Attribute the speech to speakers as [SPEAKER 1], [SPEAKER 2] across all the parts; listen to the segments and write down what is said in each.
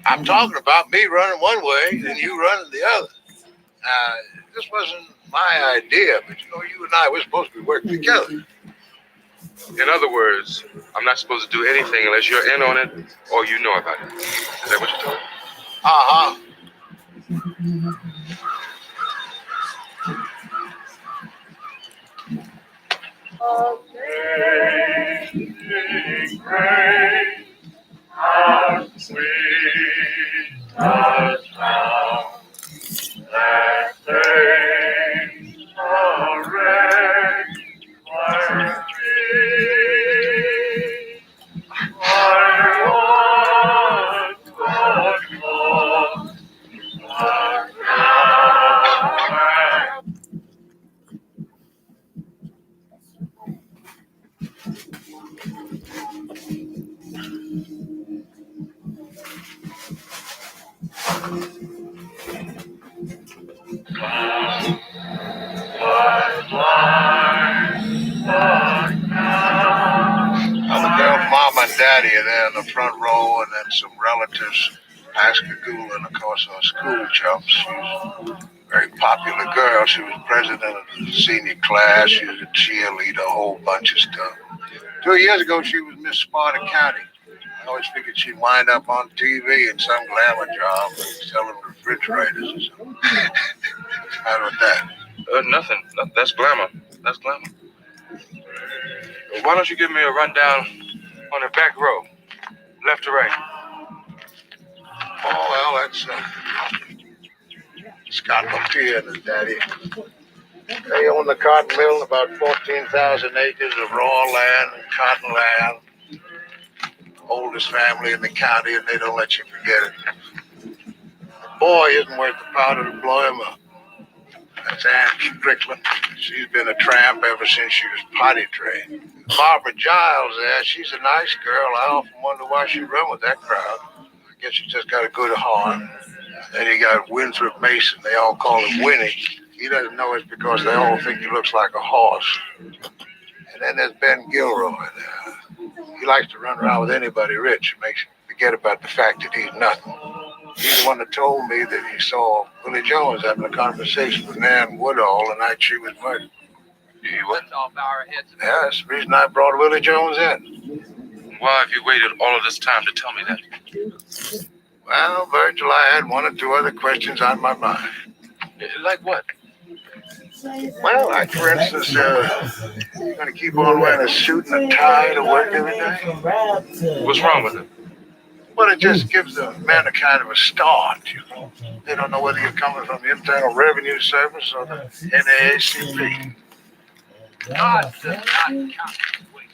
[SPEAKER 1] I'm talking about me running one way and you running the other. This wasn't my idea, but you and I were supposed to be working together.
[SPEAKER 2] In other words, I'm not supposed to do anything unless you're in on it or you know about it. Is that what you told me?
[SPEAKER 1] Uh-huh.
[SPEAKER 3] Amazing grace, how sweet the sound that saved a wretch like me. I once was lost, but now am found. Was blind, but now
[SPEAKER 1] Well, Mom and Daddy are there in the front row, and then some relatives. Pascagoula, and of course, our school chumps. She's a very popular girl. She was president of the senior class. She was a cheerleader, a whole bunch of stuff. 2 years ago, she was Miss Sparta County. I always figured she'd wind up on TV in some glamour job, selling refrigerators or something. What's the matter with that?
[SPEAKER 2] Nothing. That's glamour. That's glamour. Why don't you give me a rundown on the back row, left to right?
[SPEAKER 1] Oh, well, that's Scott Lapeer and his daddy. They own the cotton mill and about 14,000 acres of raw land and cotton land. Oldest family in the county, and they don't let you forget it. The boy isn't worth the powder to blow him up. That's Ann Strickland. She's been a tramp ever since she was potty trained. Barbara Giles there, she's a nice girl. I often wonder why she run with that crowd. I guess she just got a good heart. Then you got Winthrop Mason. They all call him Winnie. He doesn't know it's because they all think he looks like a horse. And then there's Ben Gilroy there. He likes to run around with anybody rich. It makes him forget about the fact that he's nothing. He's the one that told me that he saw Willie Jones having a conversation with Nan Woodall the night she was murdered.
[SPEAKER 2] You what?
[SPEAKER 1] Yeah, that's the reason I brought Willie Jones in.
[SPEAKER 2] Why have you waited all of this time to tell me that?
[SPEAKER 1] Well, Virgil, I had one or two other questions on my mind.
[SPEAKER 2] Like what?
[SPEAKER 1] Well, like for instance, you're going to keep on wearing a suit and a tie to work every day?
[SPEAKER 2] What's wrong with it?
[SPEAKER 1] Well, it just gives the men a kind of a start, They don't know whether you're coming from the Internal Revenue Service or the NAACP.
[SPEAKER 4] God does not count his ways.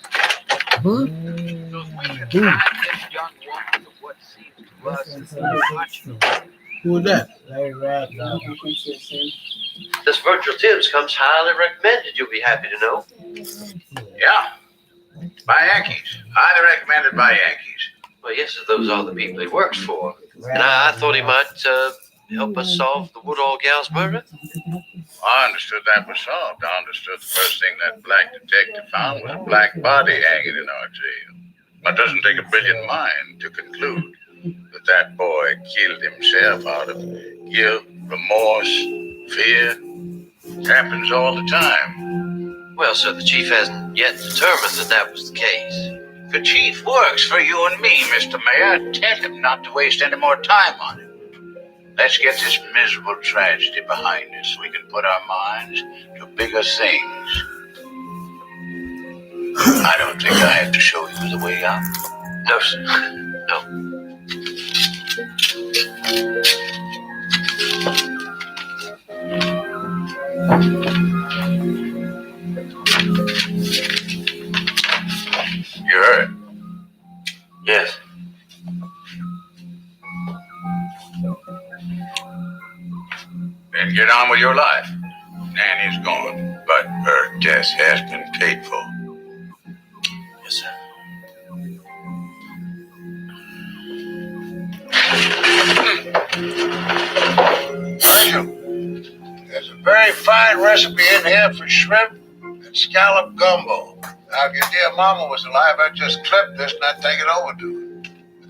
[SPEAKER 4] Those women drive this young woman to what seems to us as untouchable.
[SPEAKER 5] Who is that?
[SPEAKER 6] This Virgil Tibbs comes highly recommended, you'll be happy to know.
[SPEAKER 7] Yeah. By Yankees. Highly recommended by Yankees.
[SPEAKER 6] Well, yes, those are the people he works for. And I thought he might help us solve the Woodall gal's murder.
[SPEAKER 7] I understood that was solved. I understood the first thing that black detective found was a black body hanging in our jail. It doesn't take a brilliant mind to conclude that that boy killed himself out of guilt, remorse, fear. It happens all the time.
[SPEAKER 6] Well, sir, the chief hasn't yet determined that that was the case.
[SPEAKER 7] The chief works for you and me, Mr. Mayor. Tell him not to waste any more time on it. Let's get this miserable tragedy behind us so we can put our minds to bigger things. I don't think I have to show you the way out.
[SPEAKER 6] No, sir. No.
[SPEAKER 7] You heard?
[SPEAKER 6] Yes.
[SPEAKER 7] Then get on with your life. Nanny's gone, but her death has been paid for.
[SPEAKER 6] Yes, sir.
[SPEAKER 1] Virgil, there's a very fine recipe in here for shrimp and scallop gumbo. Now, if your dear mama was alive, I'd just clip this and I'd take it over to her.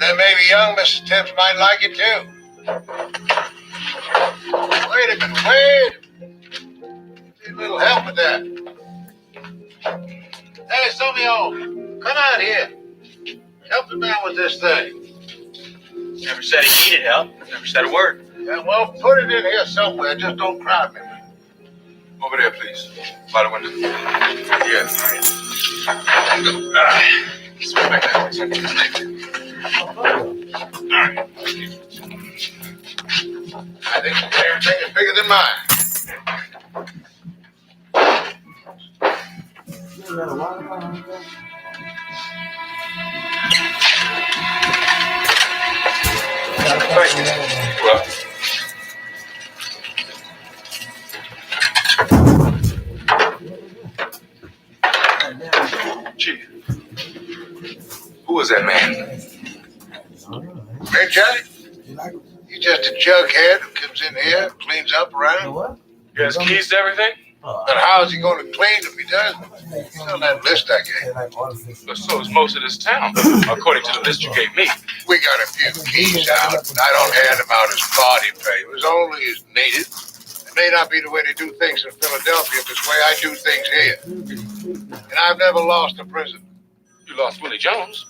[SPEAKER 1] Then maybe young Mrs. Tibbs might like it too. Wait a minute, wait. Need a little help with that. Hey, some of y'all, come out here. Help the man with this thing.
[SPEAKER 5] Never said he needed help. Never said a word.
[SPEAKER 1] Yeah, well, put it in here somewhere. Just don't crowd me.
[SPEAKER 2] Over there, please. By the window. Yeah. Swing back that way.
[SPEAKER 1] I think the damn thing is bigger than mine.
[SPEAKER 2] Thank you. Well, Chief, who is that man?
[SPEAKER 1] Hey, Johnny, you just a jughead who comes in here, cleans up around.
[SPEAKER 2] He has keys to everything?
[SPEAKER 1] But how's he going to clean if he doesn't? He's on that list I gave.
[SPEAKER 2] But so is most of this town, according to the list you gave me.
[SPEAKER 1] We got a few keys out. I don't hand him out as party favors, only as needed. It may not be the way they do things in Philadelphia, but it's the way I do things here. And I've never lost a prisoner.
[SPEAKER 2] You lost Willie Jones.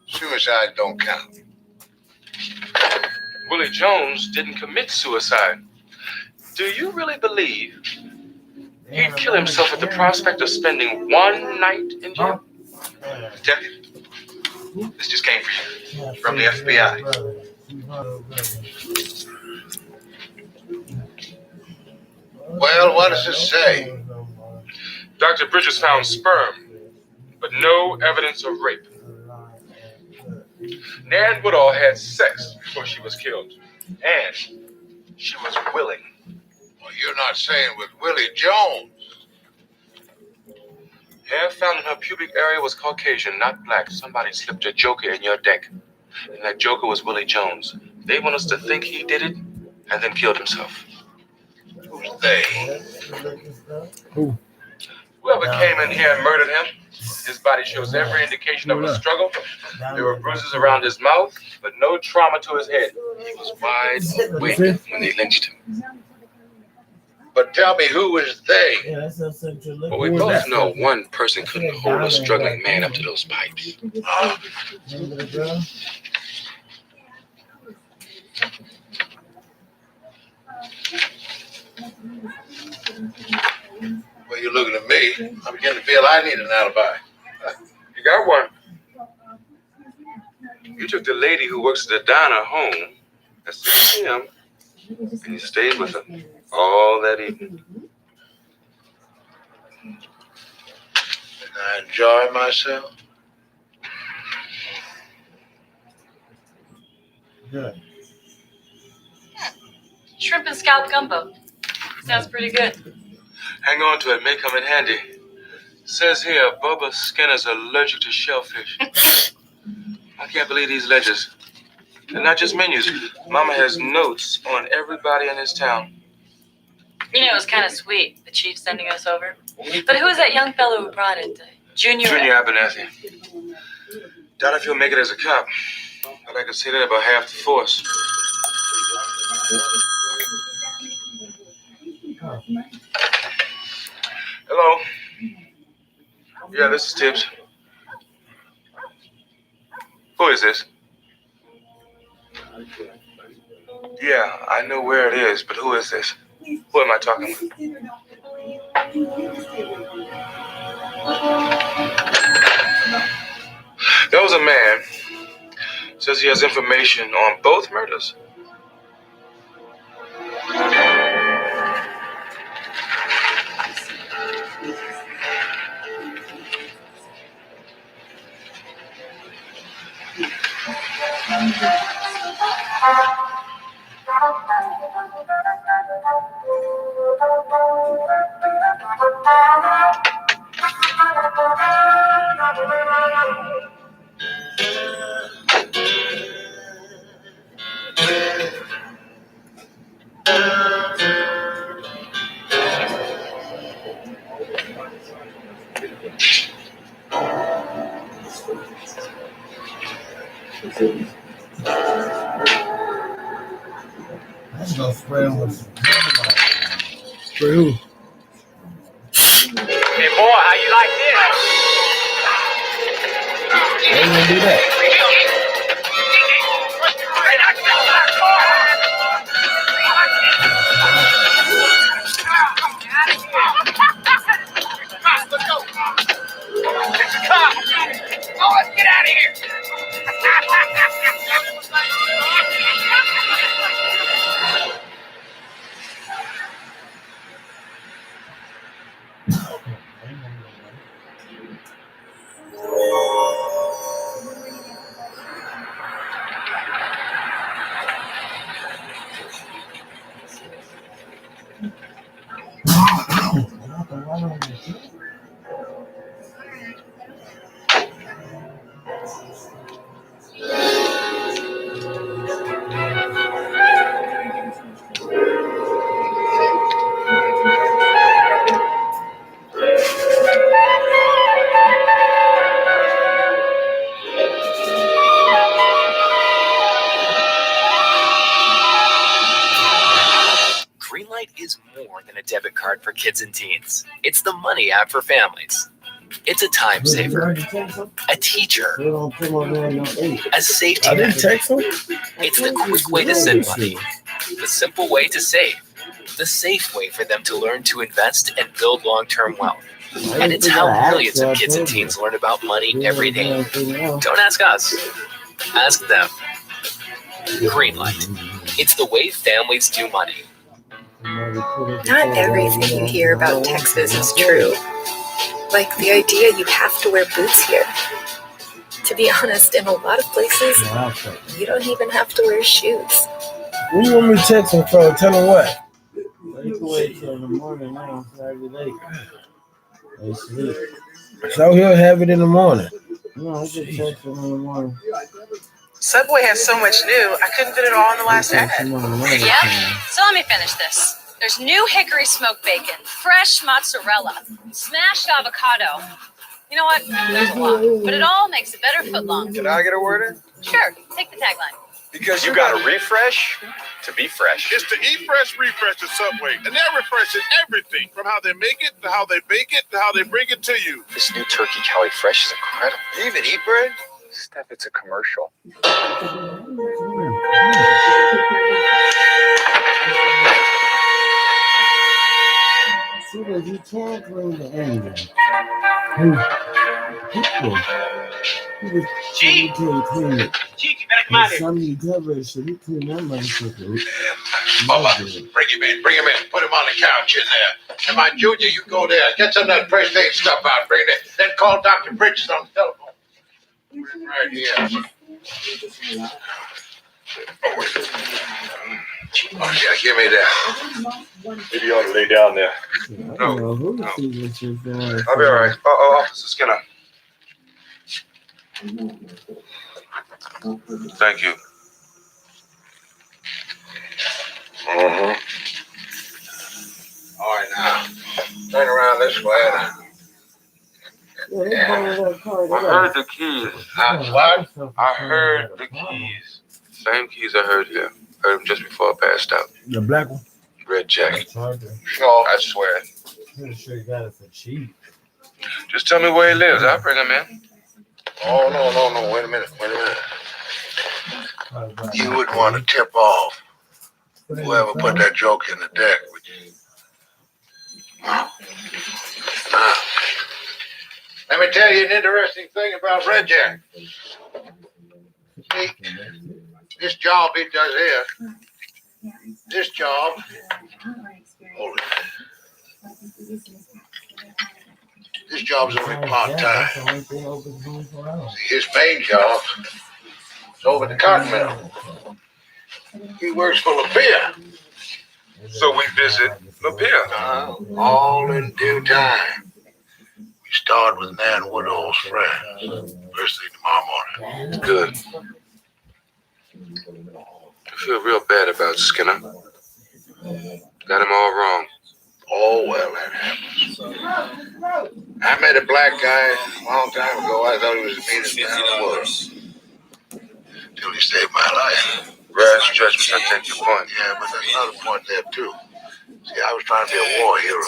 [SPEAKER 1] Suicide don't count.
[SPEAKER 2] Willie Jones didn't commit suicide. Do you really believe he'd kill himself at the prospect of spending one night in jail?
[SPEAKER 5] Detective, this just came for you. From the FBI.
[SPEAKER 1] Well, what does it say?
[SPEAKER 2] Dr. Bridges found sperm, but no evidence of rape. Nan Woodall had sex before she was killed, and she was willing.
[SPEAKER 1] Well, you're not saying with Willie Jones.
[SPEAKER 2] Hair found in her pubic area was Caucasian, not black. Somebody slipped a joker in your deck, and that joker was Willie Jones. They want us to think he did it, and then killed himself.
[SPEAKER 1] Who's they?
[SPEAKER 2] Whoever came in here and murdered him. His body shows every indication of a struggle. There were bruises around his mouth, but no trauma to his head. He was wide awake when they lynched him.
[SPEAKER 1] But tell me, who is they?
[SPEAKER 2] But we both know one person couldn't hold a struggling man up to those pipes.
[SPEAKER 1] Well, you're looking at me. I'm beginning to feel I need an alibi.
[SPEAKER 2] You got one. You took the lady who works at the diner home at 6 p.m. and you stayed with her all that evening.
[SPEAKER 1] Did I enjoy myself?
[SPEAKER 8] Good.
[SPEAKER 9] Shrimp and scallop gumbo. Sounds pretty good.
[SPEAKER 2] Hang on to it, may come in handy. Says here, Bubba Skinner's allergic to shellfish. I can't believe these ledgers. They're not just menus. Mama has notes on everybody in this town.
[SPEAKER 9] You know, it was kind of sweet, the chief sending us over. But who was that young fellow who brought it? Junior
[SPEAKER 2] Abernathy. Doubt if he'll make it as a cop. But I could say that about half the force. Hello. Yeah, this is Tibbs. Who is this? Yeah, I know where it is, but who is this? Who am I talking with? There was a man. Says he has information on both murders.
[SPEAKER 8] I'm gonna spray him with some. Spray who?
[SPEAKER 4] Hey, boy, how you like this?
[SPEAKER 8] I ain't gonna do that.
[SPEAKER 4] Oh, let's get out of here.
[SPEAKER 10] Greenlight is more than a debit card for kids and teens. It's the money app for families. It's a time saver, a teacher, a safety
[SPEAKER 8] I
[SPEAKER 10] net.
[SPEAKER 8] didn't text him.
[SPEAKER 10] It's the quick way to send money, the simple way to save, the safe way for them to learn to invest and build long-term wealth. And it's how millions of kids and teens learn about money every day. Don't ask us, ask them. Greenlight. It's the way families do money.
[SPEAKER 11] Not everything you hear about Texas is true. Like the idea you have to wear boots here. To be honest, in a lot of places, you don't even have to wear shoes.
[SPEAKER 8] What do you want me to text him for? Tell him what? They can wait till the morning now. Saturday. They sleep. So he'll have it in the morning. No, I just text him in the morning.
[SPEAKER 12] Subway has so much new, I couldn't fit it all in the last ad.
[SPEAKER 9] Yeah? So let me finish this. There's new hickory smoked bacon, fresh mozzarella, smashed avocado. You know what? There's a lot, but it all makes a better footlong.
[SPEAKER 5] Can I get a word in?
[SPEAKER 9] Sure, take the tagline.
[SPEAKER 5] Because you got to refresh to be fresh.
[SPEAKER 3] It's the Eat Fresh Refresh at Subway, and they're refreshing everything from how they make it to how they bake it to how they bring it to you.
[SPEAKER 5] This new Turkey Cali Fresh is incredible. Do you even eat bread? Steph, it's a commercial.
[SPEAKER 8] See that he can't clean the engine.
[SPEAKER 4] Chief,
[SPEAKER 8] clean it.
[SPEAKER 4] Chief, you better come out here.
[SPEAKER 8] Somebody covered, so he clean that motherfucker.
[SPEAKER 1] Bubba, bring him in. Put him on the couch in there. And my junior, you go there. Get some of that first aid stuff out. Bring it. Then call Dr. Bridges on the telephone. Right here. Oh, yeah, give me that.
[SPEAKER 2] Maybe you ought to lay down there.
[SPEAKER 8] No.
[SPEAKER 2] I'll be all right. Officer Skinner. Thank you.
[SPEAKER 1] Mm-hmm. All right, now. Turn around this way.
[SPEAKER 2] I heard the keys.
[SPEAKER 1] What?
[SPEAKER 2] I heard the keys. Same keys I heard here. Heard them just before I passed out.
[SPEAKER 8] The black one?
[SPEAKER 2] Red jacket.
[SPEAKER 1] Sure.
[SPEAKER 2] I swear.
[SPEAKER 8] I'm sure you got it for cheap.
[SPEAKER 2] Just tell me where he lives. I'll bring him in.
[SPEAKER 1] Oh, no. Wait a minute. You wouldn't want to tip off whoever put that joke in the deck, would you? Now, let me tell you an interesting thing about Red Jack. See, this job he does here, this job, hold it. This job's only part-time. See, his main job is over at the cotton mill. He works for Lapeer.
[SPEAKER 2] So we visit Lapeer.
[SPEAKER 1] All in due time. We start with Nan Woodall's friends. First thing tomorrow morning.
[SPEAKER 2] Good. I feel real bad about Skinner. Got him all wrong.
[SPEAKER 1] Oh, well, that happens. I met a black guy a long time ago. I thought he was the meanest man in the world. Till he saved my life.
[SPEAKER 2] Rash judgments, I take your point.
[SPEAKER 1] Yeah, but there's another point there too. See, I was trying to be a war hero.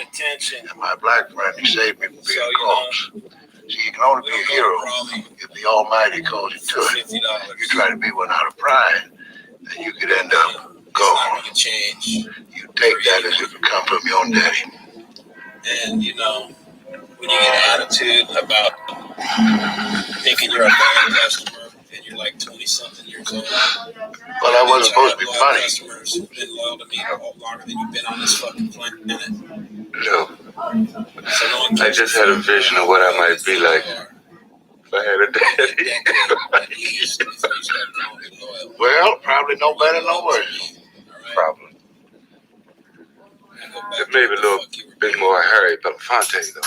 [SPEAKER 4] Attention.
[SPEAKER 1] And my black friend, he saved me from being a corpse. See, you can only be a hero if the Almighty calls you to it. You try to be one out of pride, and you could end up gone. You take that as if it come from your own daddy.
[SPEAKER 4] And when you get an attitude about thinking you're a bad customer and you're like 20-something years old.
[SPEAKER 1] Well, that wasn't supposed to be funny.
[SPEAKER 4] Customers who've been loyal to me longer than you've been on this fucking planet.
[SPEAKER 2] No. I just had a vision of what I might be like if I had a daddy.
[SPEAKER 1] Well, probably no better, no worse.
[SPEAKER 2] Probably. Maybe a little bit more Harry Belafonte, though.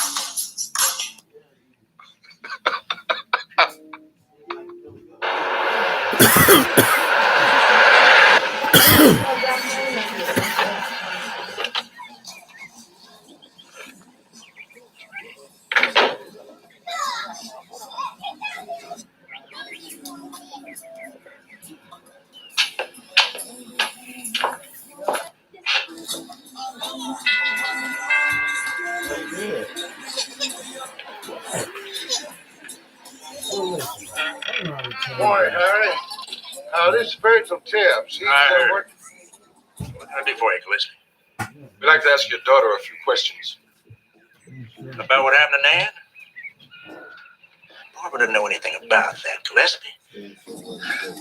[SPEAKER 1] Morning, Harry. This is Spiritual Tips. He's working.
[SPEAKER 2] What can I do for you, Gillespie? We'd like to ask your daughter a few questions.
[SPEAKER 13] About what happened to Nan? Barbara doesn't know anything about that, Gillespie.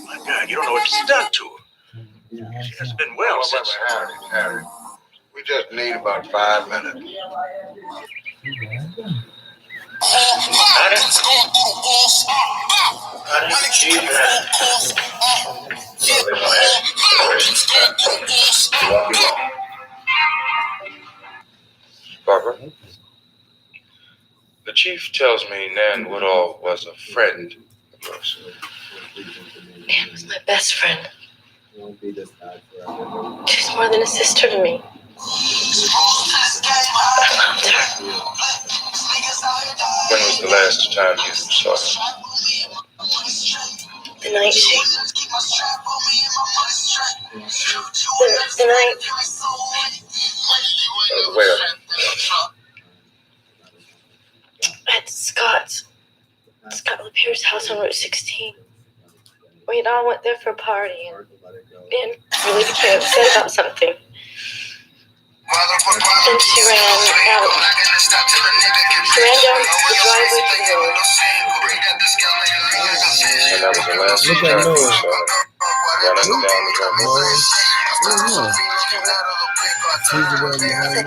[SPEAKER 13] My God, you don't know what she's done to her. She hasn't been well since.
[SPEAKER 1] Harry. We just need about 5 minutes.
[SPEAKER 2] Barbara, the chief tells me Nan Woodall was a friend of yours.
[SPEAKER 11] Nan was my best friend. She's more than a sister to me. I loved her.
[SPEAKER 2] When was the last time you saw her?
[SPEAKER 11] The night she... The night...
[SPEAKER 2] Where?
[SPEAKER 11] At Scott LaPierre's house on Route 16. We had all went there for a party and really became upset about something. Then she ran out. She ran down the driveway to the road.
[SPEAKER 2] And that was the last time you saw her. Running down the driveway.
[SPEAKER 1] Thank you, Harry.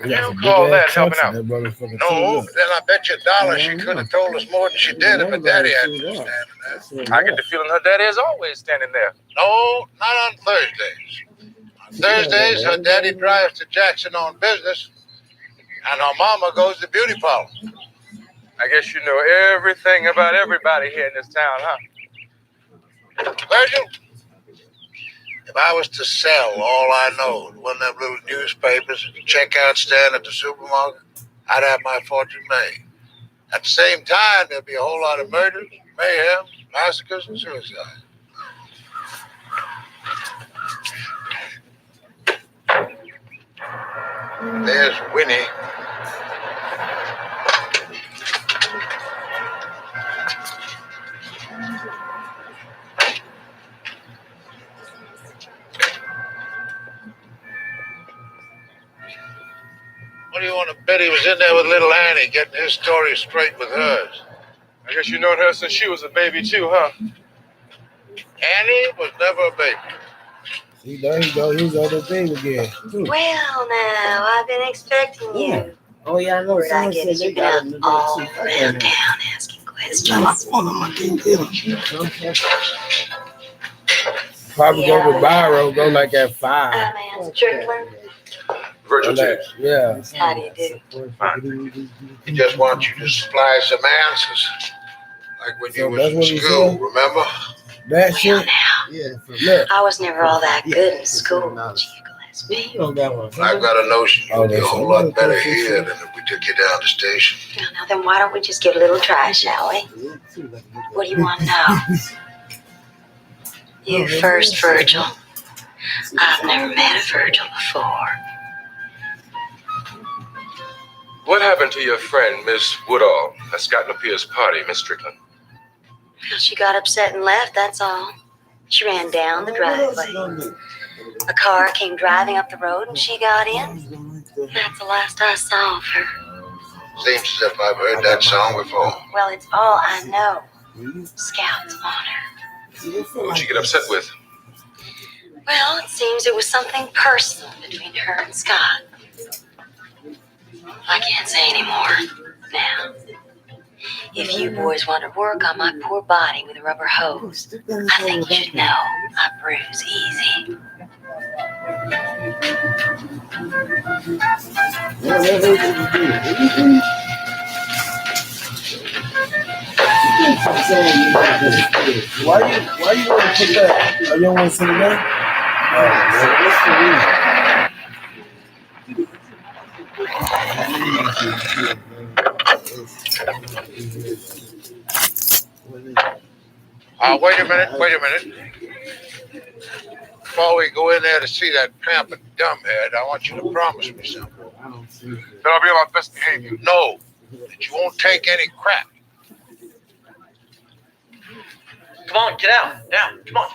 [SPEAKER 8] You
[SPEAKER 1] don't call that helping out? No, then I bet you $1 she could have told us more than she did if her daddy had been standing there.
[SPEAKER 2] I get the feeling her daddy is always standing there.
[SPEAKER 1] No, not on Thursdays. On Thursdays, her daddy drives to Jackson on business, and her mama goes to beauty parlor.
[SPEAKER 2] I guess you know everything about everybody here in this town, huh?
[SPEAKER 1] Virgil, if I was to sell all I know to one of them little newspapers at the checkout stand at the supermarket, I'd have my fortune made. At the same time, there'd be a whole lot of murders, mayhem, massacres, and suicides. There's Winnie. What do you want to bet he was in there with little Annie, getting his story straight with hers?
[SPEAKER 2] I guess you known her since she was a baby too, huh?
[SPEAKER 1] Annie was never a baby.
[SPEAKER 8] See, there you go. He's on the thing again.
[SPEAKER 14] Well, now, I've been expecting you.
[SPEAKER 8] Oh yeah, I know.
[SPEAKER 11] Word I
[SPEAKER 8] Someone
[SPEAKER 11] get
[SPEAKER 8] said
[SPEAKER 11] is
[SPEAKER 8] they
[SPEAKER 11] you've been
[SPEAKER 8] got
[SPEAKER 11] out
[SPEAKER 8] them
[SPEAKER 11] all
[SPEAKER 8] today too.
[SPEAKER 11] around town asking questions.
[SPEAKER 8] Probably go with Byro. Go like at 5.
[SPEAKER 11] Man, Strickland.
[SPEAKER 2] Virgil Tibbs.
[SPEAKER 8] Yeah.
[SPEAKER 11] How do you do?
[SPEAKER 1] He just wants you to supply some answers. Like when you
[SPEAKER 8] So
[SPEAKER 1] was
[SPEAKER 8] that's
[SPEAKER 1] in
[SPEAKER 8] what he
[SPEAKER 1] school,
[SPEAKER 8] said?
[SPEAKER 1] remember?
[SPEAKER 8] That shit. Look.
[SPEAKER 11] I was never all that good in school. Me.
[SPEAKER 1] I've got a notion you'd be a whole lot better here than if we took you down the station.
[SPEAKER 11] Now then, why don't we just give it a little try, shall we? What do you want to know? You first, Virgil. I've never met a Virgil before.
[SPEAKER 2] What happened to your friend, Miss Woodall, at Scott Lapierre's party, Miss Strickland?
[SPEAKER 11] She got upset and left, that's all. She ran down the driveway. A car came driving up the road and she got in. That's the last I saw of her.
[SPEAKER 1] Seems as if I've heard that song before.
[SPEAKER 11] Well, it's all I know. Scout's honor.
[SPEAKER 2] Who'd you get upset with?
[SPEAKER 11] Well, it seems it was something personal between her and Scott. I can't say any more now. If you boys want to work on my poor body with a rubber hose, I think you should know I bruise easy.
[SPEAKER 8] Why you want to put that? Oh, you don't want to sit it down?
[SPEAKER 1] Wait a minute. Before we go in there to see that pampered dumbhead, I want you to promise me something.
[SPEAKER 3] That I'll be on my best behavior.
[SPEAKER 1] No, that you won't take any crap.
[SPEAKER 6] Come on, get out. Down. Come on.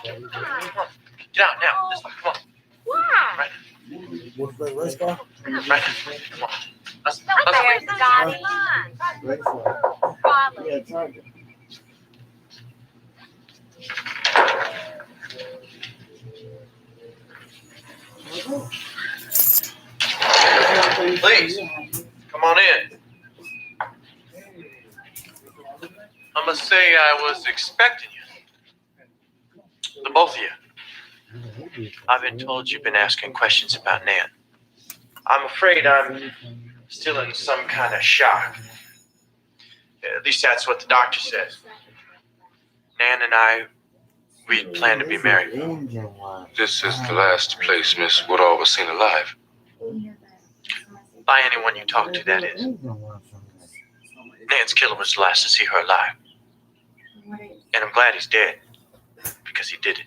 [SPEAKER 6] Get out now. This way. Come on.
[SPEAKER 9] Why?
[SPEAKER 6] Right.
[SPEAKER 8] What's that race car?
[SPEAKER 6] Right. Come on. Let's
[SPEAKER 9] There's the dotted line. Probably.
[SPEAKER 8] Yeah, Target.
[SPEAKER 6] Please, come on in. I must say I was expecting you. The both of you. I've been told you've been asking questions about Nan. I'm afraid I'm still in some kind of shock. At least that's what the doctor says. Nan and I, we plan to be married.
[SPEAKER 2] This is the last place Miss Woodall was seen alive.
[SPEAKER 6] By anyone you talk to, that is. Nan's killer was the last to see her alive. And I'm glad he's dead, because he did it.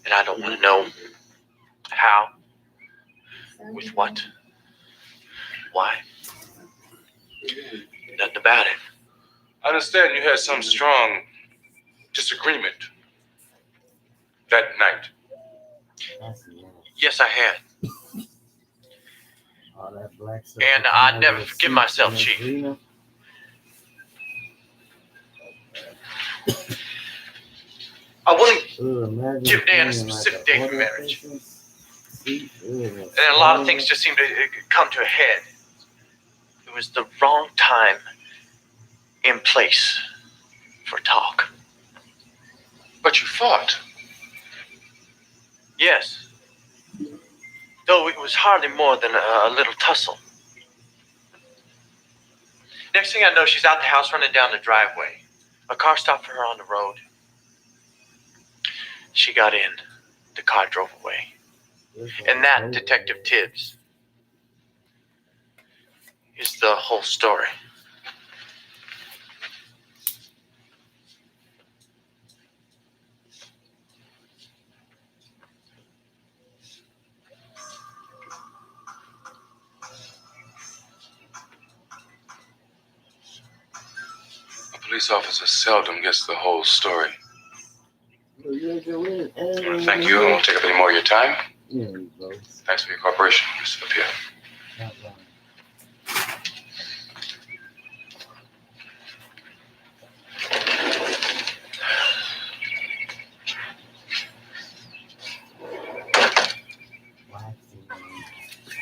[SPEAKER 6] And I don't want to know how, with what, why. Nothing about it.
[SPEAKER 2] I understand you had some strong disagreement that night.
[SPEAKER 6] Yes, I had. And I never forgive myself, Chief. I wouldn't give Dan a specific date for marriage. And a lot of things just seemed to come to a head. It was the wrong time and place for talk.
[SPEAKER 2] But you fought.
[SPEAKER 6] Yes. Though it was hardly more than a little tussle. Next thing I know, she's out the house running down the driveway. A car stopped for her on the road. She got in. The car drove away. And that, Detective Tibbs, is the whole story.
[SPEAKER 2] A police officer seldom gets the whole story. I want to thank you. I won't take up any more of your time. Thanks for your cooperation, Mr. Lapierre.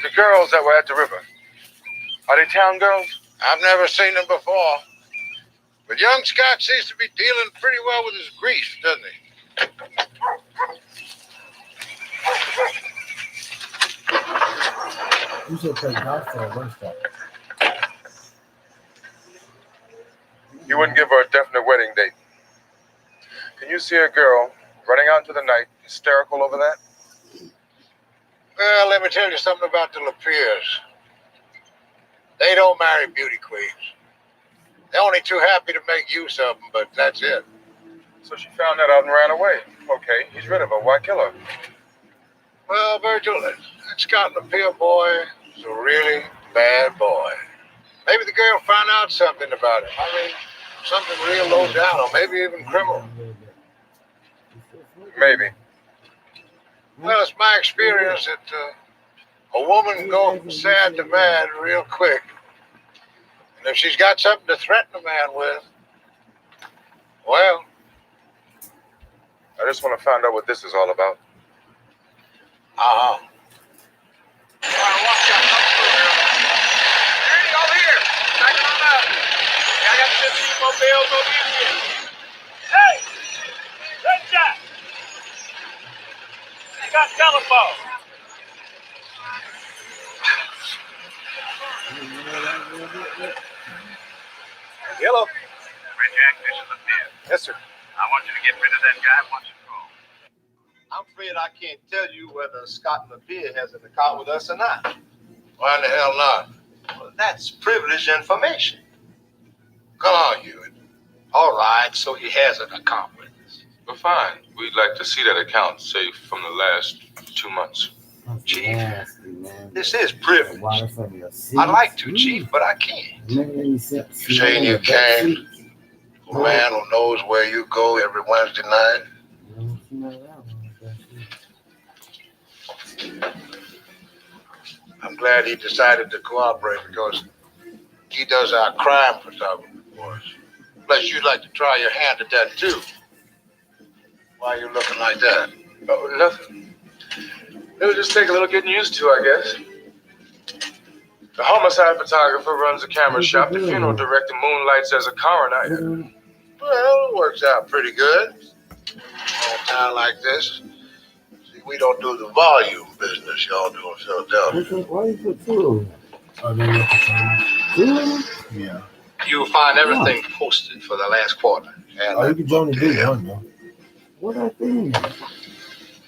[SPEAKER 3] The girls that were at the river,
[SPEAKER 2] Are they town girls?
[SPEAKER 1] I've never seen them before. But young Scott seems to be dealing pretty well with his grief, doesn't he?
[SPEAKER 8] You should play golf for a workshop.
[SPEAKER 2] You wouldn't give her a definite wedding date. Can you see a girl running out into the night, hysterical over that?
[SPEAKER 1] Well, let me tell you something about the LaPierres. They don't marry beauty queens. They're only too happy to make use of them, but that's it.
[SPEAKER 2] So she found that out and ran away. Okay, he's rid of her. Why kill her?
[SPEAKER 1] Well, Virgil, that Scott LaPierre boy is a really bad boy. Maybe the girl found out something about him. I mean, something real low down, or maybe even criminal.
[SPEAKER 2] Maybe.
[SPEAKER 1] Well, it's my experience that a woman goes from sad to mad real quick. And if she's got something to threaten a man with, well,
[SPEAKER 2] I just want to find out what this is all about.
[SPEAKER 1] uh-huh.
[SPEAKER 13] Ernie, over here. Back on up. I got 15 more bills over here. Hey! Red Jack! You got telephone.
[SPEAKER 2] Hello.
[SPEAKER 7] Red Jack, this is LaPierre.
[SPEAKER 2] Yes, sir.
[SPEAKER 7] I want you to get rid of that guy once and for all.
[SPEAKER 14] I'm afraid I can't tell you whether Scott LaPierre has an account with us or not.
[SPEAKER 1] Why in the hell not?
[SPEAKER 14] Well, that's privileged information.
[SPEAKER 1] Come on, Hewitt.
[SPEAKER 14] All right, so he has an account with us.
[SPEAKER 2] Well, fine. We'd like to see that account, say, from the last 2 months.
[SPEAKER 14] Chief, this is privilege. I'd like to, Chief, but I can't.
[SPEAKER 1] You saying you can't? A man who knows where you go every Wednesday night? I'm glad he decided to cooperate because he does our crime photography for us. Plus, you'd like to try your hand at that, too. Why are you looking like that?
[SPEAKER 2] Oh, nothing. It'll just take a little getting used to, I guess. The homicide photographer runs a camera shop. The funeral director moonlights as a coroner.
[SPEAKER 1] Well, it works out pretty good. In a town like this, see, we don't do the volume business y'all do in Philadelphia.
[SPEAKER 8] Why you put two? Oh, they look the same. Yeah.
[SPEAKER 14] You'll find everything posted for the last quarter. And
[SPEAKER 8] Oh, you can join the do one though. What I think?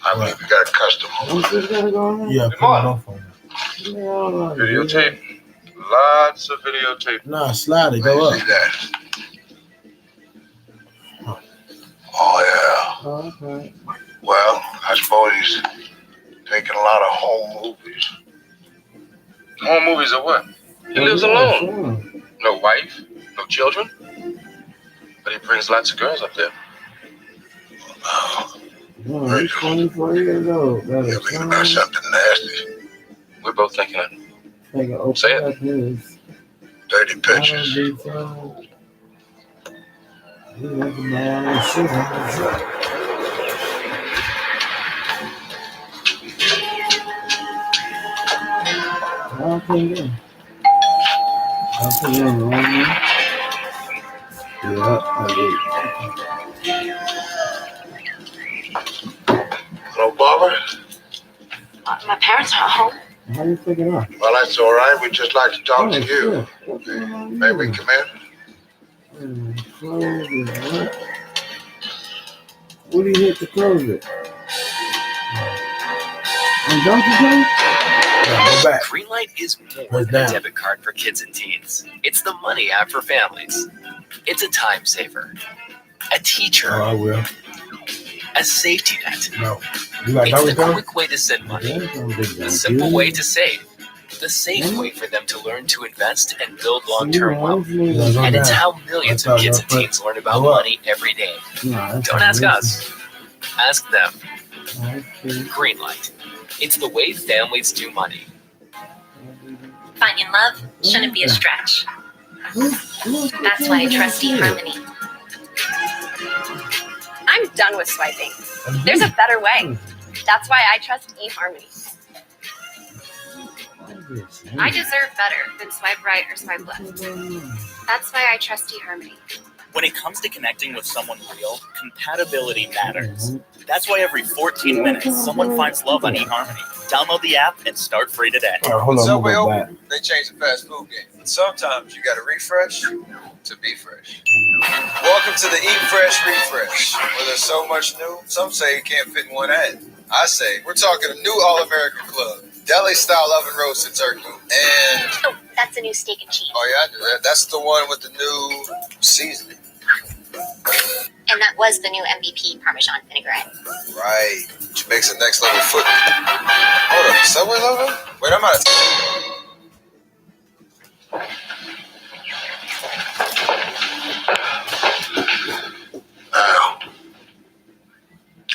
[SPEAKER 1] I believe we got a customer.
[SPEAKER 8] Yeah, put it off on
[SPEAKER 2] Videotape. Lots of videotape.
[SPEAKER 8] Nah, slide it, go
[SPEAKER 1] Let me
[SPEAKER 8] up.
[SPEAKER 1] see that. Oh, yeah.
[SPEAKER 8] Oh, okay.
[SPEAKER 1] Well, I suppose he's taking a lot of home movies.
[SPEAKER 2] Home movies or what? He lives alone. No wife, no children. But he brings lots of girls up there.
[SPEAKER 8] Yeah, he's 24 years old.
[SPEAKER 1] You're thinking about something nasty.
[SPEAKER 2] We're both thinking it. Say it.
[SPEAKER 1] Dirty pictures. Hello, Barbara?
[SPEAKER 9] My parents are at home.
[SPEAKER 8] How you picking up?
[SPEAKER 1] Well, that's all right. We'd just like to talk to you. May we come in?
[SPEAKER 8] What do you hit to close it? And don't you think? Go back.
[SPEAKER 10] Greenlight is more
[SPEAKER 8] What's
[SPEAKER 10] than a
[SPEAKER 8] that?
[SPEAKER 10] debit card for kids and teens. It's the money app for families. It's a time saver, a teacher,
[SPEAKER 8] Oh, I will.
[SPEAKER 10] a safety net.
[SPEAKER 8] No. You got
[SPEAKER 10] It's the
[SPEAKER 8] double
[SPEAKER 10] quick way to send money, the simple way to save, the safe way for them to learn to invest and build long-term wealth. And it's how millions of kids and teens learn about money every day. Don't ask us. Ask them. Greenlight. It's the way families do money.
[SPEAKER 15] Finding love shouldn't be a stretch. That's why I trust eHarmony.
[SPEAKER 9] I'm done with swiping. There's a better way. That's why I trust eHarmony.
[SPEAKER 15] I deserve better than swipe right or swipe left. That's why I trust eHarmony.
[SPEAKER 16] When it comes to connecting with someone real, compatibility matters. That's why every 14 minutes, someone finds love on eHarmony. Download the app and start free today.
[SPEAKER 8] Hold on,
[SPEAKER 17] Subway
[SPEAKER 8] we'll go
[SPEAKER 17] open, they changed the fast food game. But sometimes you gotta refresh to be fresh. Welcome to the Eat Fresh Refresh, where there's so much new, some say it can't fit in one ad. I say, we're talking a new All-American Club, deli-style oven roasted turkey, and...
[SPEAKER 15] Oh, that's a new steak and cheese.
[SPEAKER 17] Oh yeah, I knew that. That's the one with the new seasoning.
[SPEAKER 15] And that was the new MVP Parmesan vinaigrette.
[SPEAKER 17] Right, which makes it next level foot. Hold up, Subway logo? Wait, I'm out of
[SPEAKER 1] Now,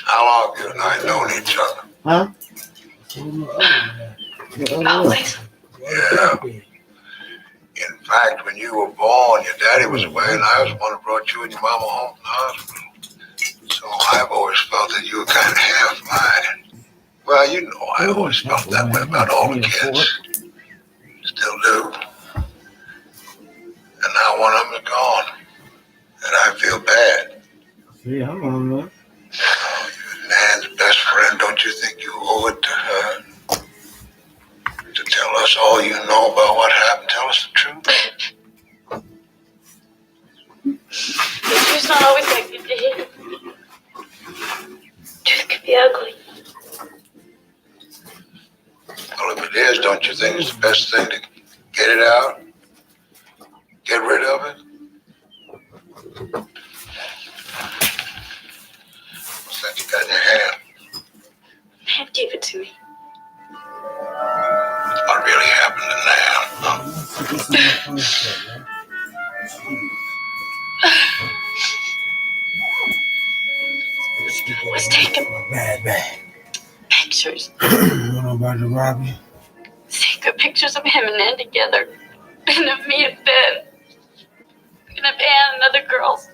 [SPEAKER 1] how long have you and I known each other?
[SPEAKER 8] Huh?
[SPEAKER 15] Always.
[SPEAKER 1] Yeah. In fact, when you were born, your daddy was away, and I was the one who brought you and your mama home from the hospital. So I've always felt that you were kind of half mine. Well, you know, I always felt that way about all the kids. Still do. And now one of them is gone. And I feel bad.
[SPEAKER 8] Yeah, hold on, man.
[SPEAKER 1] You're Nan's best friend. Don't you think you owe it to her? To tell us all you know about what happened? Tell us the truth.
[SPEAKER 18] The truth's not always like good to hear. Truth could be ugly.
[SPEAKER 1] Well, if it is, don't you think it's the best thing to get it out? Get rid of it? What's that you got in your hand?
[SPEAKER 18] Dad gave it to me.
[SPEAKER 1] What really happened to Nan?
[SPEAKER 18] Was taking
[SPEAKER 8] Bad.
[SPEAKER 18] pictures,
[SPEAKER 8] You know about the Robbie?
[SPEAKER 18] secret pictures of him and Nan together, and of me and Ben, and of Ann and other girls.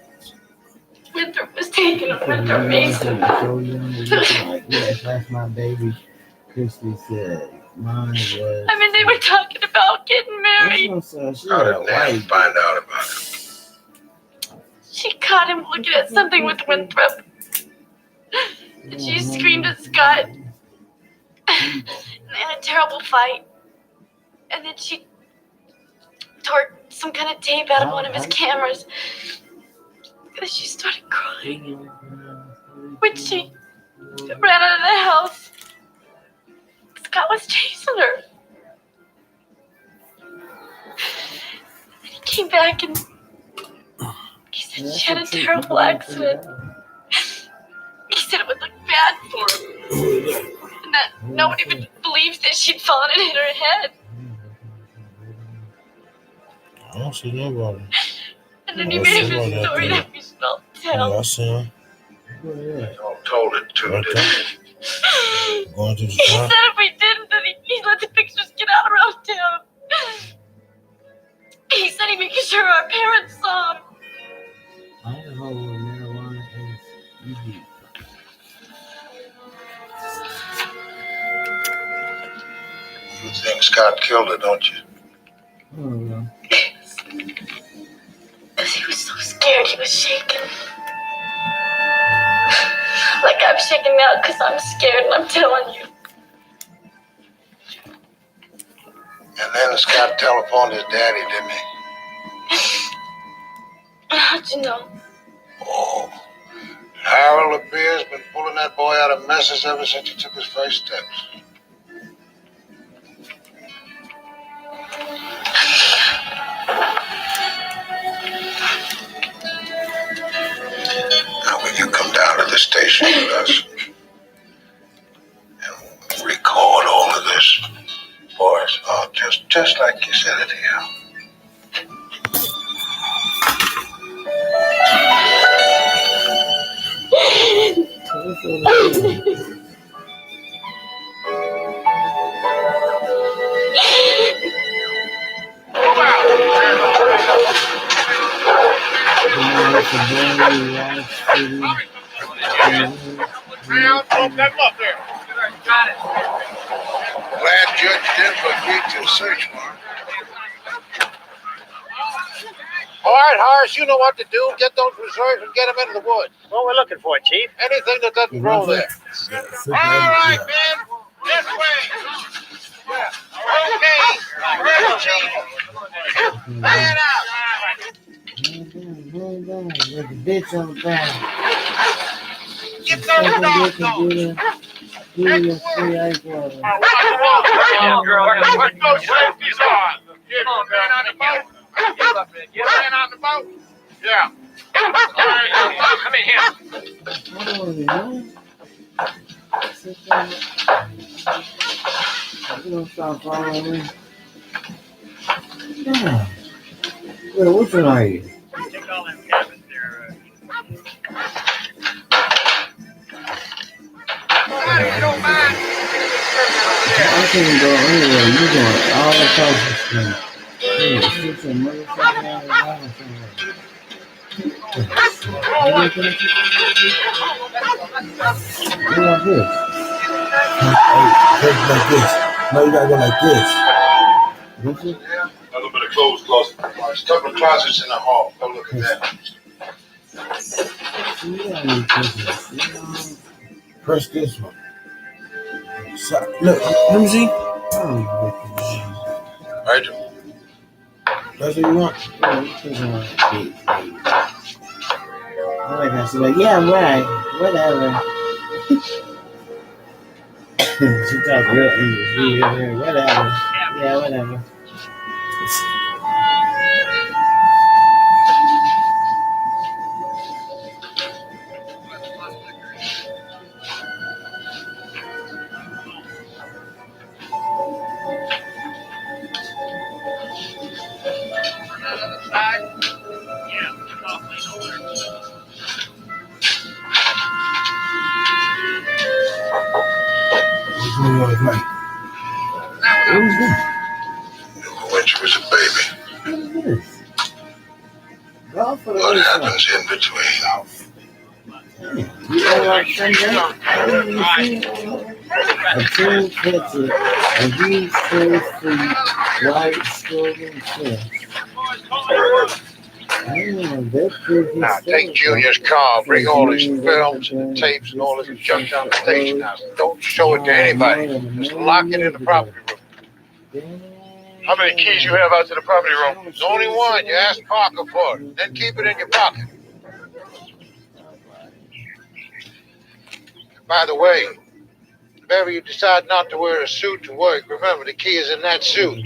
[SPEAKER 18] Winthrop was taken, and Winthrop Mason.
[SPEAKER 8] Yes, that's my baby. Christy said mine was.
[SPEAKER 18] I mean, they were talking about getting married.
[SPEAKER 1] How did Nan find out about it?
[SPEAKER 18] She caught him looking at something with Winthrop. And she screamed at Scott. And they had a terrible fight. And then she tore some kind of tape out of one of his cameras. And she started crying. When she ran out of the house, Scott was chasing her. And he came back and he said she had a terrible accident. He said it would look bad for her. And that nobody would believe that she'd fallen and hit her head.
[SPEAKER 8] I don't see nobody.
[SPEAKER 18] And then he made up a story that we should all tell.
[SPEAKER 8] Yeah, I see him.
[SPEAKER 1] Y'all told it too, didn't you?
[SPEAKER 8] Going to the
[SPEAKER 18] He
[SPEAKER 8] top.
[SPEAKER 18] said if we didn't, then he let the pictures get out around town. He said he'd make sure our parents saw him.
[SPEAKER 8] I don't know what marijuana is.
[SPEAKER 1] You think Scott killed her, don't you?
[SPEAKER 8] I don't know.
[SPEAKER 18] Because he was so scared, he was shaking. Like I'm shaking now because I'm scared and I'm telling you.
[SPEAKER 1] And then Scott telephoned his daddy, didn't he?
[SPEAKER 18] How'd you know?
[SPEAKER 1] Oh, Harold LeBeer's been pulling that boy out of messes ever since he took his first steps. Now, will you come down to the station with us and record all of this for us? Oh, just like you said it here.
[SPEAKER 3] Round, open that up there.
[SPEAKER 1] Glad Judge Denver agreed to a search warrant. All right, Horace, you know what to do. Get those reserves and get them into the woods. What we're looking for, Chief? Anything that doesn't grow there. All right, man. This way. Okay. Ready, Chief. Lay it out.
[SPEAKER 8] There's a bitch on the ground.
[SPEAKER 1] Get those dogs on.
[SPEAKER 8] Give you free ice water.
[SPEAKER 1] Put those safeties on. Get on the boat. Get on the boat. Yeah. All right, come in here.
[SPEAKER 8] Oh, man. Sit down. You don't stop following me. Yeah. Wait, which one are you?
[SPEAKER 6] Take all them cabins there.
[SPEAKER 1] You don't mind.
[SPEAKER 8] I can't go anywhere. You're going all across the street. Hey, sit your motherfucking ass down somewhere. What like this? Hey, like this. No, you gotta go like this. Don't you?
[SPEAKER 1] A little bit of clothes closet. There's a couple of closets in the hall. Go look at that.
[SPEAKER 8] You don't need this. Press this one. So, look, let me see.
[SPEAKER 1] Right.
[SPEAKER 8] That's what you want? Yeah, you think I want to be. I'm like, I said, like, yeah, right. Whatever. She talk real English. Yeah, whatever. Yeah, whatever.
[SPEAKER 1] When she was a baby. What happens in between?
[SPEAKER 8] You know what, Sunday? A team catcher, a huge free, white, golden fish.
[SPEAKER 1] Now, take Junior's car, bring all his films and tapes and all his junk down the station house. Don't show it to anybody. Just lock it in the property room. How many keys you have out to the property room? There's only one. You ask Parker for it. Then keep it in your pocket. By the way, if ever you decide not to wear a suit to work, remember the key is in that suit.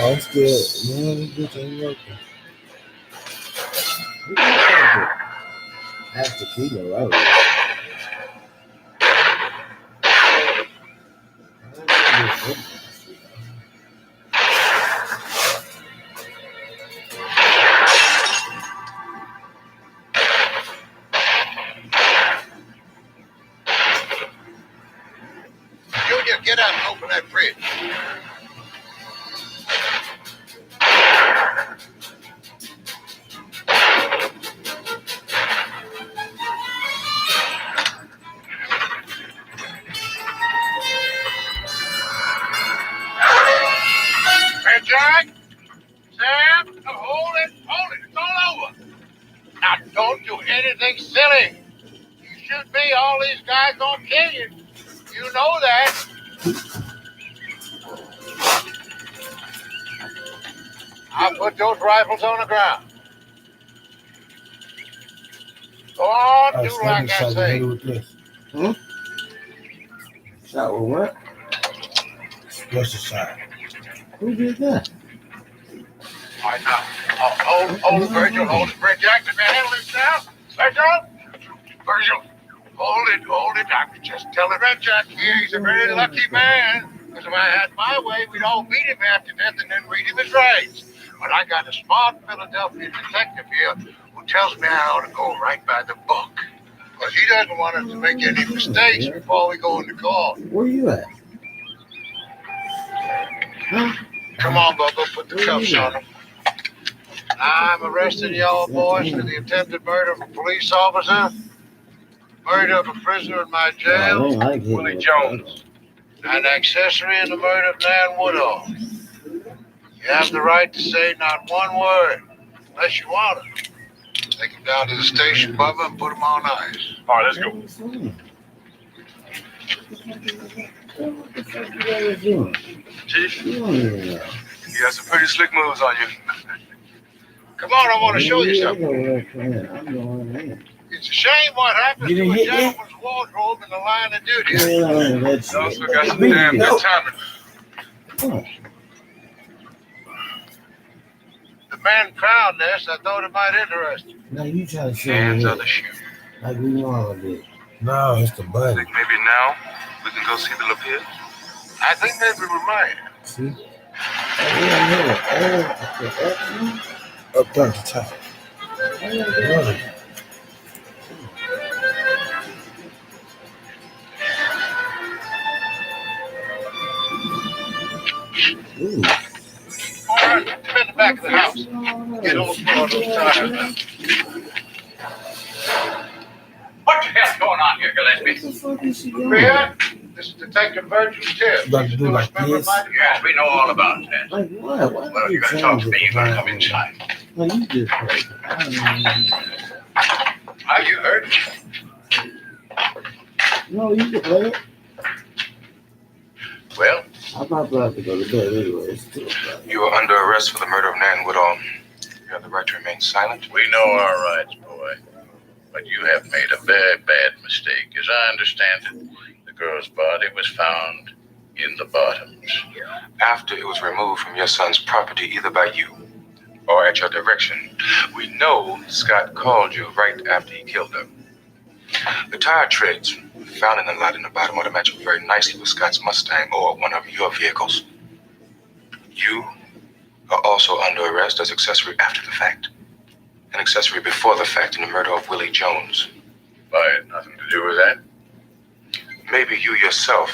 [SPEAKER 8] Oh, it's good. Man, this bitch ain't working. That's tequila, right?
[SPEAKER 1] Junior, get out and open that fridge. Hey, Jack. Sam, hold it. It's all over. Now, don't do anything silly. You shoot me, all these guys gonna kill you. You know that. I'll put those rifles on the ground. Go on,
[SPEAKER 8] Oh,
[SPEAKER 1] do
[SPEAKER 8] Stubby
[SPEAKER 1] like I
[SPEAKER 8] shot
[SPEAKER 1] say.
[SPEAKER 8] me with this. Shot with what? What's the shot? Who did that?
[SPEAKER 1] All right, now. Hold it, Virgil. Hold it, Brett Jackson. Handle this now. Virgil, hold it. I could just tell the Red Jack here he's a very lucky man. Because if I had my way, we'd all beat him after death and then read him his rights. But I got a smart Philadelphia detective here who tells me I ought to go right by the book. Because he doesn't want us to make any mistakes before we go into court.
[SPEAKER 8] Where you at?
[SPEAKER 1] Come on, Bubba, put the cuffs on him. I'm arresting y'all boys for the attempted murder of a police officer, murder of a prisoner in my jail, Willie Jones, and accessory in the murder of Nan Woodall. You have the right to say not one word, unless you want to. Take him down to the station, Bubba, and put him on ice. All right, let's go.
[SPEAKER 2] Chief, you got some pretty slick moves on you.
[SPEAKER 1] Come on, I want to show you something. It's a shame what happened
[SPEAKER 8] You
[SPEAKER 1] to
[SPEAKER 8] didn't
[SPEAKER 1] a
[SPEAKER 8] hit that?
[SPEAKER 1] gentleman's wardrobe in the line of duty.
[SPEAKER 8] That's
[SPEAKER 2] You also got some damn good timing.
[SPEAKER 1] The man found this. I thought it might interest you.
[SPEAKER 8] Now you try to show
[SPEAKER 2] Hands
[SPEAKER 8] me
[SPEAKER 2] on the shoe.
[SPEAKER 8] like we know it. No, it's the button.
[SPEAKER 2] Think maybe now we can go see the Lapierre?
[SPEAKER 1] I think maybe we might.
[SPEAKER 8] See? Up there at the top. Ooh.
[SPEAKER 1] All right, come in the back of the house. Get on the floor, those tires.
[SPEAKER 13] What the hell's going on here, Gillespie?
[SPEAKER 1] Maria, this is Detective Virgil Tibbs.
[SPEAKER 8] You got to do like this.
[SPEAKER 13] Yes, we know all about that.
[SPEAKER 8] Like what? Why
[SPEAKER 13] Well, you gotta talk to me. You gotta come inside.
[SPEAKER 8] No, you just play.
[SPEAKER 1] How you heard?
[SPEAKER 8] No, you can play it.
[SPEAKER 13] Well,
[SPEAKER 8] I'm not about to go to bed anyway. It's 2 o'clock.
[SPEAKER 2] You are under arrest for the murder of Nan Woodall. You have the right to remain silent.
[SPEAKER 7] We know our rights, boy. But you have made a very bad mistake. As I understand it, the girl's body was found in the bottoms.
[SPEAKER 2] After it was removed from your son's property, either by you or at your direction. We know Scott called you right after he killed her. The tire treads found in the lot in the bottom ought to match up very nicely with Scott's Mustang or one of your vehicles. You are also under arrest as accessory after the fact. An accessory before the fact in the murder of Willie Jones.
[SPEAKER 7] I had nothing to do with that.
[SPEAKER 2] Maybe you yourself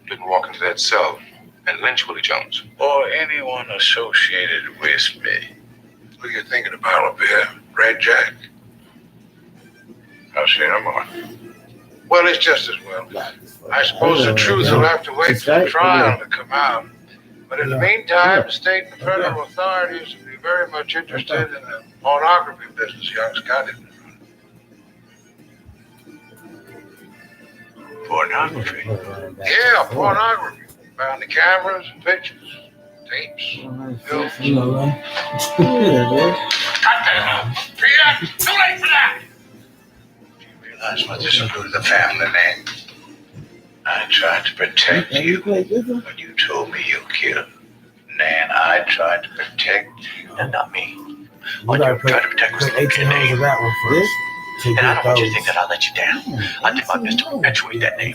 [SPEAKER 2] didn't walk into that cell and lynch Willie Jones.
[SPEAKER 7] Or anyone associated with me.
[SPEAKER 1] What are you thinking about up here, Red Jack? I'll say no more. Well, it's just as well. I suppose the truth will have to wait for the trial to come out. But in the meantime, the state and federal authorities will be very much interested in the pornography business young Scott is.
[SPEAKER 13] pornography.
[SPEAKER 1] Yeah, pornography. Found the cameras and pictures, tapes, films.
[SPEAKER 13] Goddamn! Too late for that! Do you realize what this will do to the family name? I tried to protect you when you told me you killed Nan. I tried to protect you, and not me. What you tried to protect was the name.
[SPEAKER 8] of that one first.
[SPEAKER 13] And I don't want you to think that I'll let you down. I'll do my best to perpetuate that name.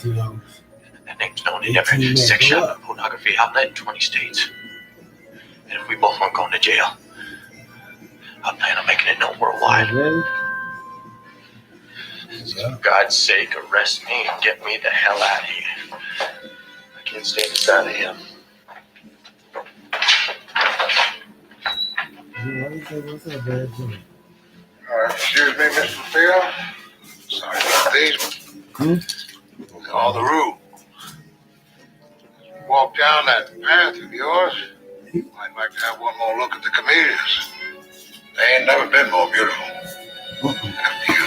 [SPEAKER 13] That name's known in every section of the pornography outlet in 20 states. And if we both weren't going to jail, I plan on making it known worldwide. So for God's sake, arrest me and get me the hell out of here. I can't stand the sight of him.
[SPEAKER 1] All right, excuse me, Mr. Phil. Sorry about these. Call the rule. Walk down that path of yours. I'd like to have one more look at the camellias. They ain't never been more beautiful. After you.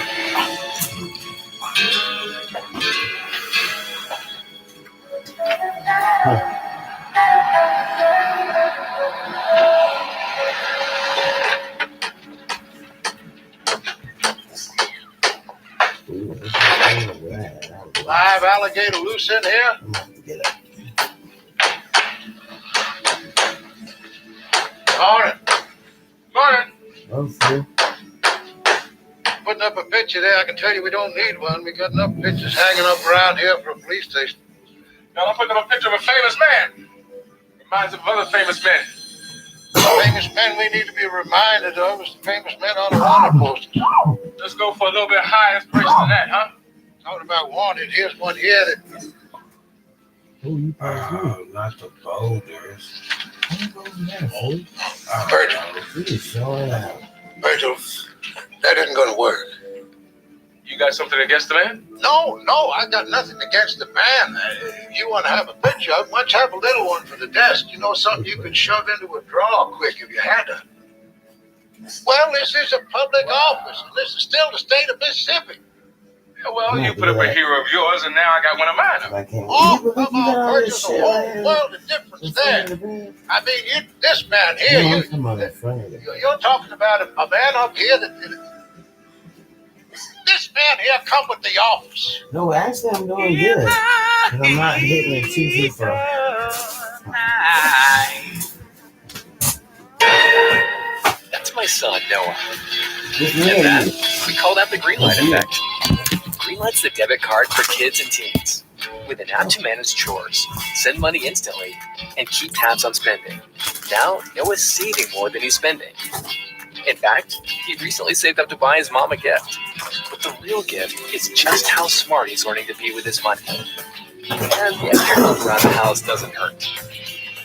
[SPEAKER 1] Live alligator loose in here? Morning. Morning.
[SPEAKER 8] Okay.
[SPEAKER 1] Putting up a picture there. I can tell you we don't need one. We got enough pictures hanging up around here for a police station.
[SPEAKER 2] Now I'm putting up a picture of a famous man. Reminds of other famous men.
[SPEAKER 1] The famous men we need to be reminded of is the famous men on the wanted posters.
[SPEAKER 2] Let's go for a little bit higher inspiration than that, huh?
[SPEAKER 1] Talking about wanted, here's one here that...
[SPEAKER 8] Oh, not the boulders.
[SPEAKER 1] Virgil, that isn't going to work.
[SPEAKER 2] You got something against the man?
[SPEAKER 1] No, I got nothing against the man. You want to have a picture of him, why don't you have a little one for the desk? You know, something you could shove into a drawer quick if you had to. Well, this is a public office, and this is still the state of Mississippi.
[SPEAKER 2] Yeah, well, you put up a hero of yours, and now I got one of mine.
[SPEAKER 1] Oh, come on, Virgil, there's a whole world of difference there. I mean, this man here, you're talking about a man up here that... This man here come with the office.
[SPEAKER 8] No, actually, I'm doing good. Because I'm not hitting it too far.
[SPEAKER 10] That's my son, Noah.
[SPEAKER 8] And
[SPEAKER 10] that, we call that the Greenlight effect. Greenlight's the debit card for kids and teens. With an app to manage chores, send money instantly, and keep tabs on spending. Now, Noah's saving more than he's spending. In fact, he recently saved up to buy his mom a gift. But the real gift is just how smart he's learning to be with his money. And the extra help around the house doesn't hurt.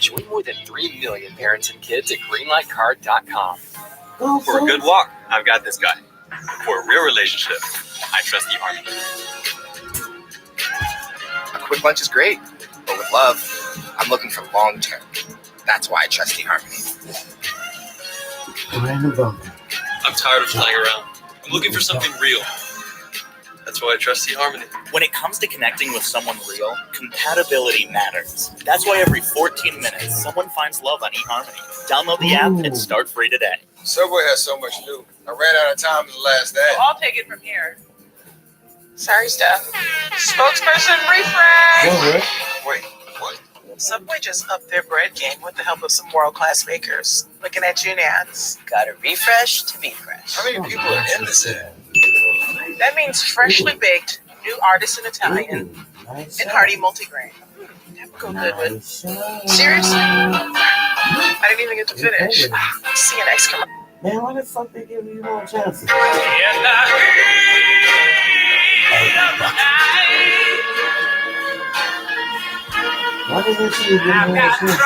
[SPEAKER 10] Join more than 3 million parents and kids at greenlightcard.com.
[SPEAKER 5] For a good walk, I've got this guy. For a real relationship, I trust the Army.
[SPEAKER 14] A quick lunch is great, but with love, I'm looking for long term. That's why I trust the Harmony.
[SPEAKER 5] I'm tired of playing around. I'm looking for something real. That's why I trust eHarmony.
[SPEAKER 16] When it comes to connecting with someone real, compatibility matters. That's why every 14 minutes, someone finds love on eHarmony. Download the app and start free today.
[SPEAKER 17] Subway has so much new. I ran out of time in the last day.
[SPEAKER 12] I'll take it from here. Sorry, Steph. Spokesperson refresh.
[SPEAKER 17] Wait, what?
[SPEAKER 12] Subway just upped their bread game with the help of some world-class bakers. Looking at you, Nance.
[SPEAKER 19] Got to refresh to be fresh.
[SPEAKER 17] How many people are in this ad?
[SPEAKER 12] That means freshly baked, new artisan Italian, and hearty multigrain. That would go good with. Seriously? I didn't even get to finish. See you next commercial.
[SPEAKER 8] Man, why the fuck they give you more chances? Why didn't you give me more chances?